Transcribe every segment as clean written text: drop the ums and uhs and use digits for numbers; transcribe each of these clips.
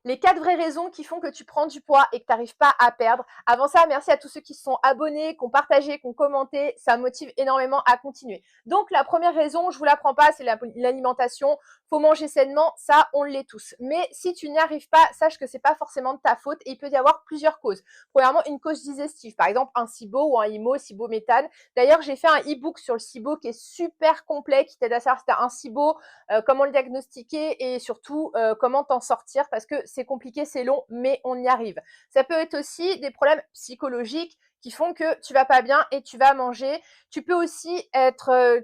les 4 vraies raisons qui font que tu prends du poids et que tu n'arrives pas à perdre. Avant ça, merci à tous ceux qui se sont abonnés, qui ont partagé, qui ont commenté. Ça motive énormément à continuer. Donc, la première raison, je vous l'apprends pas, c'est l'alimentation. Faut manger sainement, ça, on l'est tous. Mais si tu n'y arrives pas, sache que c'est pas forcément de ta faute et il peut y avoir plusieurs causes. Premièrement, une cause digestive, par exemple un SIBO ou un IMO, SIBO-méthane. D'ailleurs, j'ai fait un e-book sur le SIBO qui est super complet, qui t'aide à savoir si tu as un SIBO, comment le diagnostiquer et surtout comment t'en sortir parce que c'est compliqué, c'est long, mais on y arrive. Ça peut être aussi des problèmes psychologiques qui font que tu vas pas bien et tu vas manger. Tu peux aussi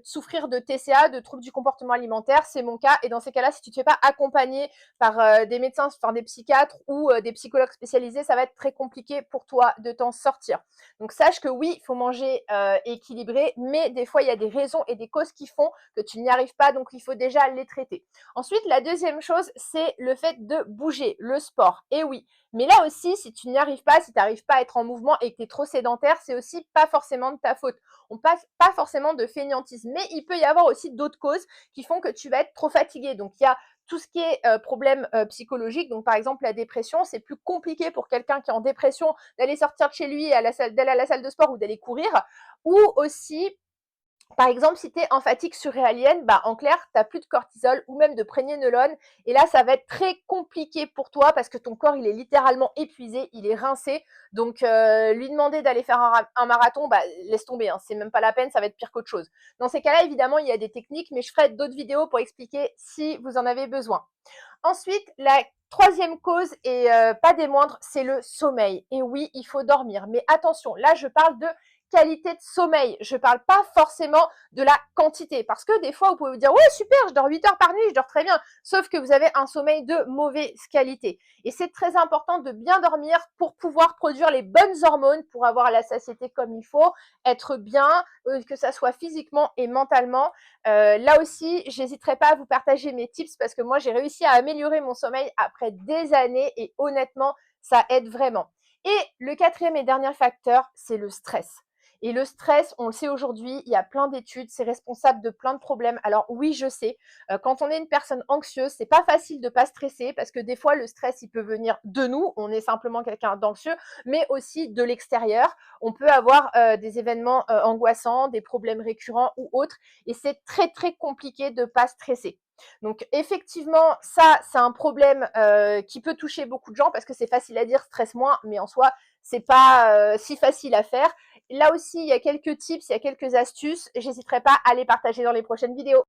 souffrir de TCA, de troubles du comportement alimentaire, c'est mon cas. Et dans ces cas-là, si tu ne te fais pas accompagner par des médecins, enfin des psychiatres ou des psychologues spécialisés, ça va être très compliqué pour toi de t'en sortir. Donc sache que oui, il faut manger équilibré, mais des fois il y a des raisons et des causes qui font que tu n'y arrives pas, donc il faut déjà les traiter. Ensuite, la deuxième chose, c'est le fait de bouger, le sport. Et oui, mais là aussi, si tu n'y arrives pas, si tu n'arrives pas à être en mouvement et que tu es trop sédentaire, c'est aussi pas forcément de ta faute. On passe pas forcément de fainéantisme, mais il peut y avoir aussi d'autres causes qui font que tu vas être trop fatigué. Donc il y a tout ce qui est problème psychologique, donc par exemple la dépression, c'est plus compliqué pour quelqu'un qui est en dépression d'aller sortir de chez lui, d'aller à la salle de sport ou d'aller courir, ou aussi par exemple, si tu es en fatigue surréalienne, bah, en clair, tu n'as plus de cortisol ou même de prégnénolone. Et là, ça va être très compliqué pour toi parce que ton corps, il est littéralement épuisé, il est rincé. Donc, lui demander d'aller faire un marathon, bah, laisse tomber, hein, c'est même pas la peine, ça va être pire qu'autre chose. Dans ces cas-là, évidemment, il y a des techniques, mais je ferai d'autres vidéos pour expliquer si vous en avez besoin. Ensuite, la troisième cause, et pas des moindres, c'est le sommeil. Et oui, il faut dormir. Mais attention, là, je parle de qualité de sommeil. Je parle pas forcément de la quantité. Parce que des fois, vous pouvez vous dire, ouais, super, je dors 8 heures par nuit, je dors très bien. Sauf que vous avez un sommeil de mauvaise qualité. Et c'est très important de bien dormir pour pouvoir produire les bonnes hormones, pour avoir la satiété comme il faut, être bien, que ça soit physiquement et mentalement. Là aussi, j'hésiterai pas à vous partager mes tips parce que moi, j'ai réussi à améliorer mon sommeil après des années et honnêtement, ça aide vraiment. Et le quatrième et dernier facteur, c'est le stress. Et le stress, on le sait aujourd'hui, il y a plein d'études, c'est responsable de plein de problèmes. Alors oui, je sais, quand on est une personne anxieuse, c'est pas facile de pas stresser parce que des fois le stress, il peut venir de nous, on est simplement quelqu'un d'anxieux, mais aussi de l'extérieur. On peut avoir des événements angoissants, des problèmes récurrents ou autres, et c'est très très compliqué de pas stresser. Donc effectivement, ça c'est un problème qui peut toucher beaucoup de gens parce que c'est facile à dire stresse moins, mais en soi c'est pas si facile à faire. Là aussi, il y a quelques tips, il y a quelques astuces. J'hésiterai pas à les partager dans les prochaines vidéos.